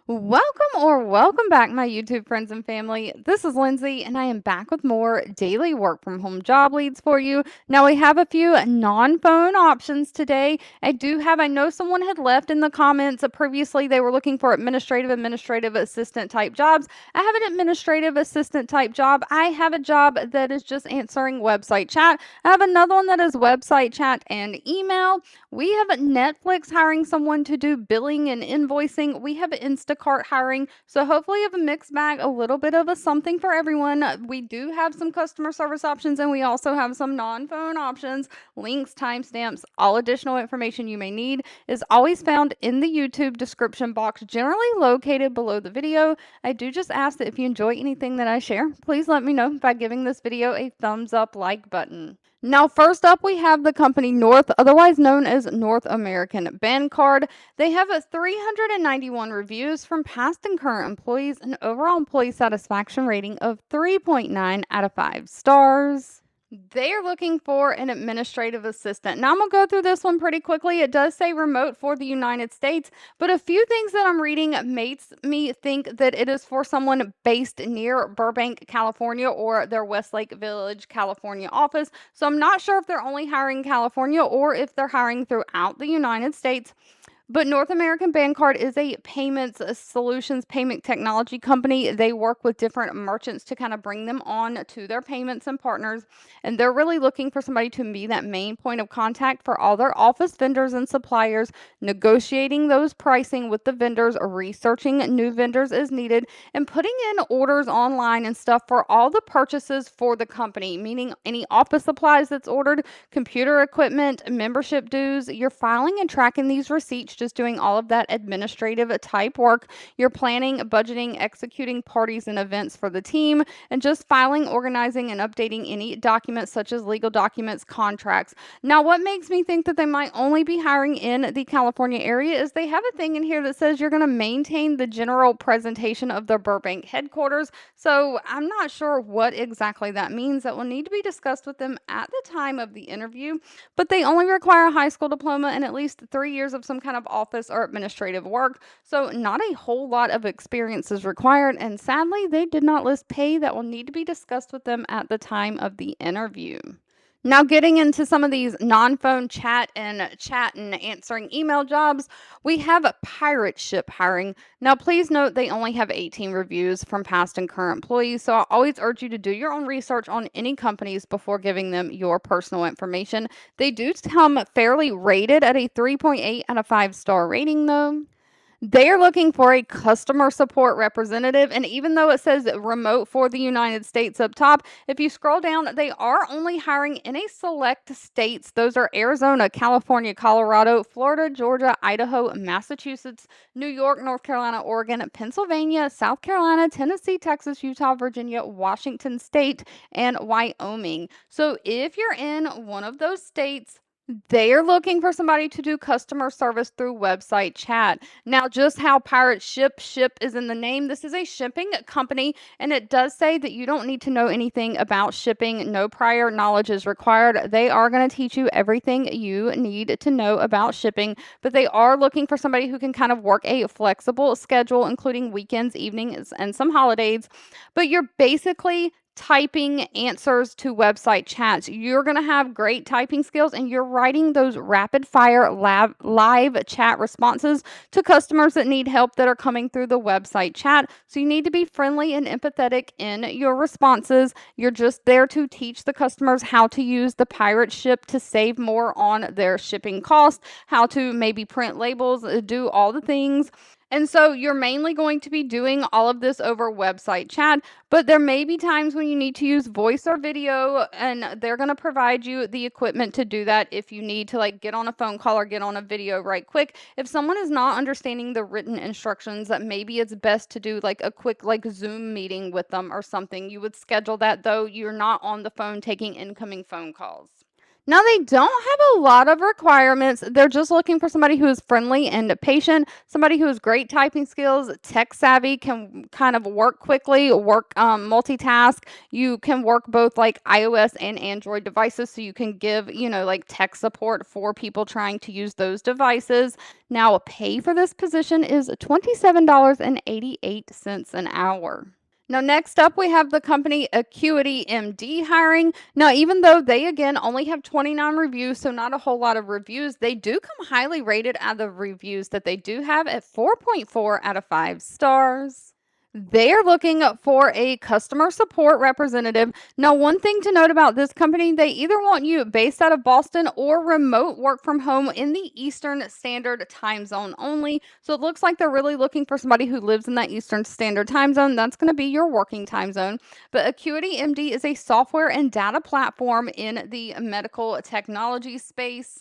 Welcome back, my YouTube friends and family. This is Lindsay, and I am back with more daily work from home job leads for you. Now, we have a few non phone options today. I know someone had left in the comments previously they were looking for administrative assistant type jobs. I have an administrative assistant type job. I have a job that is just answering website chat. I have another one that is website chat and email. We have Netflix hiring someone to do billing and invoicing. We have Instacart hiring. So hopefully, you have a mixed bag, a little bit of a something for everyone. We do have some customer service options, and we also have some non phone options. Links, timestamps, all additional information you may need is always found in the YouTube description box, generally located below the video. I do just ask that if you enjoy anything that I share, please let me know by giving this video a thumbs up like button. Now, first up, we have the company North, otherwise known as North American Bancard. They have 391 reviews from past and current employees, an overall employee satisfaction rating of 3.9 out of 5 stars. They're looking for an administrative assistant. Now, I'm going to go through this one pretty quickly. It does say remote for the United States, but a few things that I'm reading makes me think that it is for someone based near Burbank, California, or their Westlake Village, California office. So I'm not sure if they're only hiring California or if they're hiring throughout the United States. But North American Bancard is a payments solutions payment technology company. They work with different merchants to kind of bring them on to their payments and partners. And they're really looking for somebody to be that main point of contact for all their office vendors and suppliers, negotiating those pricing with the vendors, researching new vendors as needed, and putting in orders online and stuff for all the purchases for the company, meaning any office supplies that's ordered, computer equipment, membership dues. You're filing and tracking these receipts, just doing all of that administrative type work. You're planning, budgeting, executing parties and events for the team, and just filing, organizing, and updating any documents such as legal documents, contracts. Now, what makes me think that they might only be hiring in the California area is they have a thing in here that says you're going to maintain the general presentation of their Burbank headquarters. So I'm not sure what exactly that means. That will need to be discussed with them at the time of the interview, but they only require a high school diploma and at least 3 years of some kind of office or administrative work. So not a whole lot of experience is required. And sadly, they did not list pay. That will need to be discussed with them at the time of the interview. Now, getting into some of these non-phone chat and answering email jobs, we have a pirate ship hiring. Now, please note they only have 18 reviews from past and current employees, so I always urge you to do your own research on any companies before giving them your personal information. They do come fairly rated at a 3.8 out of 5-star rating, though. They are looking for a customer support representative. And even though it says remote for the United States up top, if you scroll down, they are only hiring in a select states. Those are Arizona, California, Colorado, Florida, Georgia, Idaho, Massachusetts, New York, North Carolina, Oregon, Pennsylvania, South Carolina, Tennessee, Texas, Utah, Virginia, Washington State, and Wyoming. So if you're in one of those states, they are looking for somebody to do customer service through website chat. Now, just how Pirate Ship is in the name, this is a shipping company, and it does say that you don't need to know anything about shipping. No prior knowledge is required. They are going to teach you everything you need to know about shipping, but they are looking for somebody who can kind of work a flexible schedule, including weekends, evenings, and some holidays. But you're basically typing answers to website chats. You're going to have great typing skills, and you're writing those rapid fire live chat responses to customers that need help that are coming through the website chat. So you need to be friendly and empathetic in your responses. You're just there to teach the customers how to use the pirate ship to save more on their shipping costs, how to maybe print labels, do all the things. And so you're mainly going to be doing all of this over website chat, but there may be times when you need to use voice or video, and they're going to provide you the equipment to do that if you need to like get on a phone call or get on a video right quick. If someone is not understanding the written instructions, that maybe it's best to do like a quick like Zoom meeting with them or something. You would schedule that, though you're not on the phone taking incoming phone calls. Now, they don't have a lot of requirements. They're just looking for somebody who is friendly and patient, somebody who has great typing skills, tech savvy, can kind of work quickly, multitask. You can work both like iOS and Android devices, so you can give, like tech support for people trying to use those devices. Now, pay for this position is $27.88 an hour. Now, next up, we have the company AcuityMD hiring. Now, even though they again only have 29 reviews, so not a whole lot of reviews, they do come highly rated out of the reviews that they do have at 4.4 out of 5 stars. They're looking for a customer support representative. Now, one thing to note about this company, they either want you based out of Boston or remote work from home in the Eastern Standard Time Zone only. So it looks like they're really looking for somebody who lives in that Eastern Standard Time Zone. That's going to be your working time zone. But AcuityMD is a software and data platform in the medical technology space.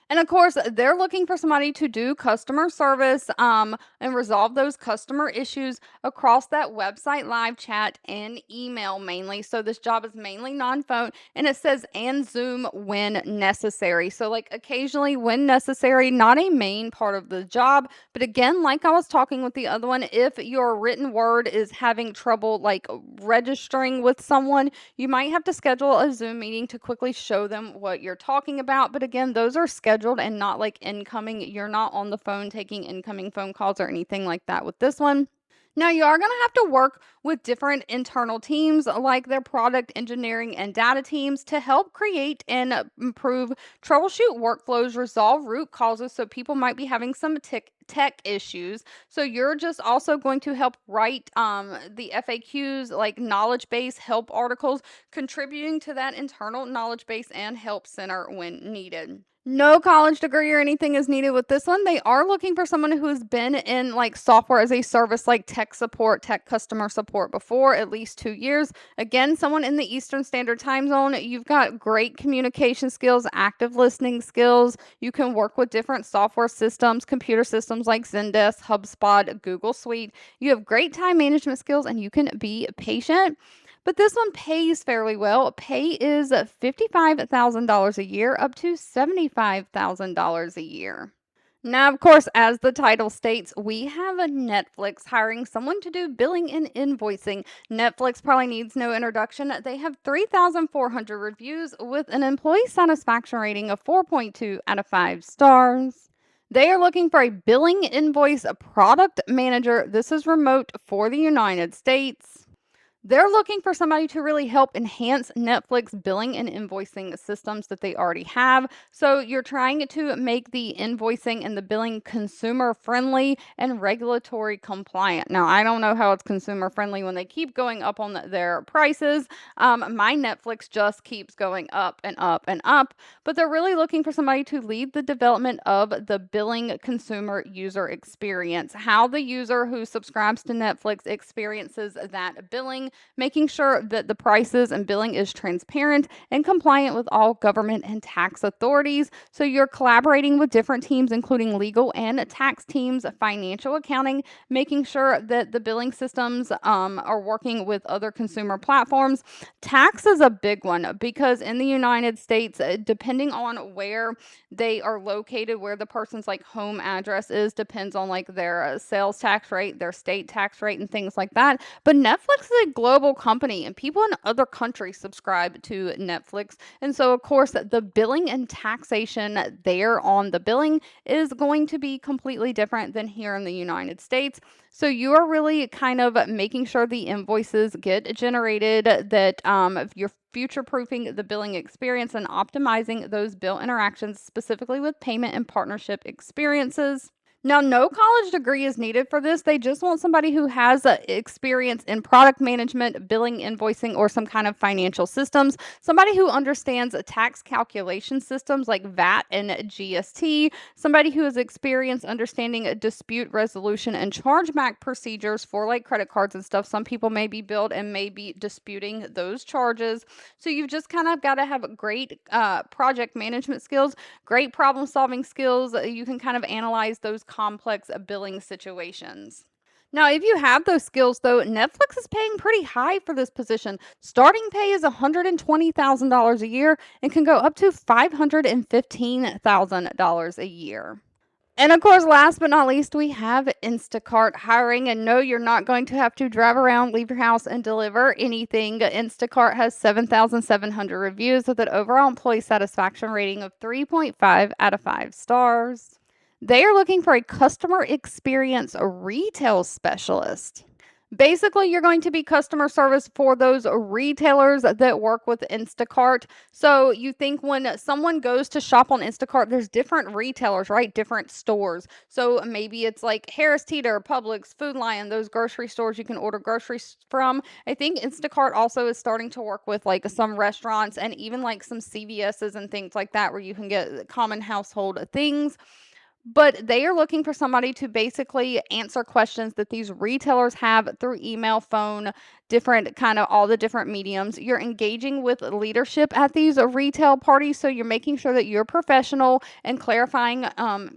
And of course, they're looking for somebody to do customer service and resolve those customer issues across that website, live chat, and email mainly. So this job is mainly non-phone, and it says and Zoom when necessary. So like occasionally when necessary, not a main part of the job. But again, like I was talking with the other one, if your written word is having trouble like registering with someone, you might have to schedule a Zoom meeting to quickly show them what you're talking about. But again, those are scheduled and not like incoming. You're not on the phone taking incoming phone calls or anything like that with this one. Now, you are going to have to work with different internal teams like their product engineering and data teams to help create and improve troubleshoot workflows, resolve root causes. So, people might be having some tech issues. So, you're just also going to help write the FAQs, like knowledge base help articles, contributing to that internal knowledge base and help center when needed. No college degree or anything is needed with this one. They are looking for someone who's been in like software as a service, like tech support, tech customer support before at least 2 years. Again, someone in the Eastern Standard Time Zone. You've got great communication skills, active listening skills. You can work with different software systems, computer systems like Zendesk, HubSpot, Google Suite. You have great time management skills, and you can be patient. But this one pays fairly well. Pay is $55,000 a year up to $75,000 a year. Now, of course, as the title states, we have a Netflix hiring someone to do billing and invoicing. Netflix probably needs no introduction. They have 3,400 reviews with an employee satisfaction rating of 4.2 out of 5 stars. They are looking for a billing invoice product manager. This is remote for the United States. They're looking for somebody to really help enhance Netflix billing and invoicing systems that they already have. So you're trying to make the invoicing and the billing consumer friendly and regulatory compliant. Now, I don't know how it's consumer friendly when they keep going up on their prices. My Netflix just keeps going up and up and up, but they're really looking for somebody to lead the development of the billing consumer user experience, how the user who subscribes to Netflix experiences that billing, making sure that the prices and billing is transparent and compliant with all government and tax authorities. So you're collaborating with different teams, including legal and tax teams, financial accounting, making sure that the billing systems are working with other consumer platforms. Tax is a big one because in the United States, depending on where they are located, where the person's like home address is, depends on like their sales tax rate, their state tax rate, and things like that. But Netflix is a global company, and people in other countries subscribe to Netflix. And so, of course, the billing and taxation there on the billing is going to be completely different than here in the United States. So you are really kind of making sure the invoices get generated, that you're future proofing the billing experience and optimizing those bill interactions, specifically with payment and partnership experiences. Now, no college degree is needed for this. They just want somebody who has experience in product management, billing, invoicing, or some kind of financial systems. Somebody who understands tax calculation systems like VAT and GST. Somebody who has experience understanding dispute resolution and chargeback procedures for like credit cards and stuff. Some people may be billed and may be disputing those charges. So you've just kind of got to have great project management skills, great problem solving skills. You can kind of analyze those complex billing situations. Now, if you have those skills, though, Netflix is paying pretty high for this position. Starting pay is $120,000 a year and can go up to $515,000 a year. And of course, last but not least, we have Instacart hiring. And no, you're not going to have to drive around, leave your house, and deliver anything. Instacart has 7,700 reviews with an overall employee satisfaction rating of 3.5 out of 5 stars. They are looking for a customer experience retail specialist. Basically, you're going to be customer service for those retailers that work with Instacart. So you think when someone goes to shop on Instacart, there's different retailers, right? Different stores. So maybe it's like Harris Teeter, Publix, Food Lion, those grocery stores you can order groceries from. I think Instacart also is starting to work with like some restaurants and even like some CVS's and things like that where you can get common household things. But they are looking for somebody to basically answer questions that these retailers have through email, phone, different kind of all the different mediums. You're engaging with leadership at these retail parties. So you're making sure that you're professional and clarifying,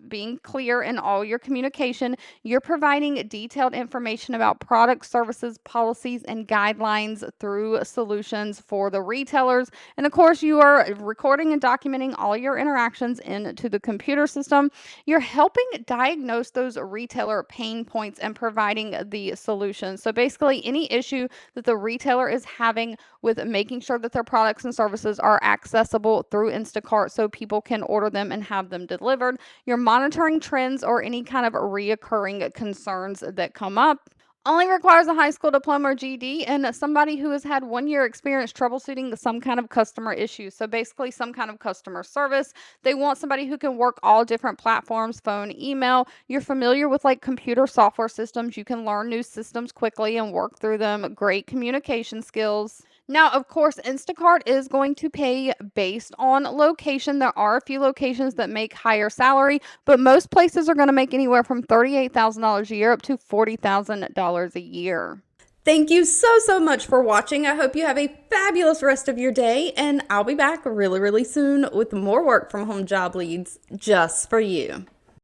being clear in all your communication. You're providing detailed information about products, services, policies, and guidelines through solutions for the retailers. And of course, you are recording and documenting all your interactions into the computer system. You're helping diagnose those retailer pain points and providing the solutions. So basically, any issue that the retailer is having with making sure that their products and services are accessible through Instacart so people can order them and have them delivered. You're monitoring trends or any kind of reoccurring concerns that come up. Only requires a high school diploma or GED and somebody who has had 1 year experience troubleshooting some kind of customer issue. So basically, some kind of customer service. They want somebody who can work all different platforms, phone, email. You're familiar with like computer software systems. You can learn new systems quickly and work through them. Great communication skills. Now, of course, Instacart is going to pay based on location. There are a few locations that make higher salary, but most places are going to make anywhere from $38,000 a year up to $40,000 a year. Thank you so much for watching. I hope you have a fabulous rest of your day, and I'll be back really soon with more work from home job leads just for you.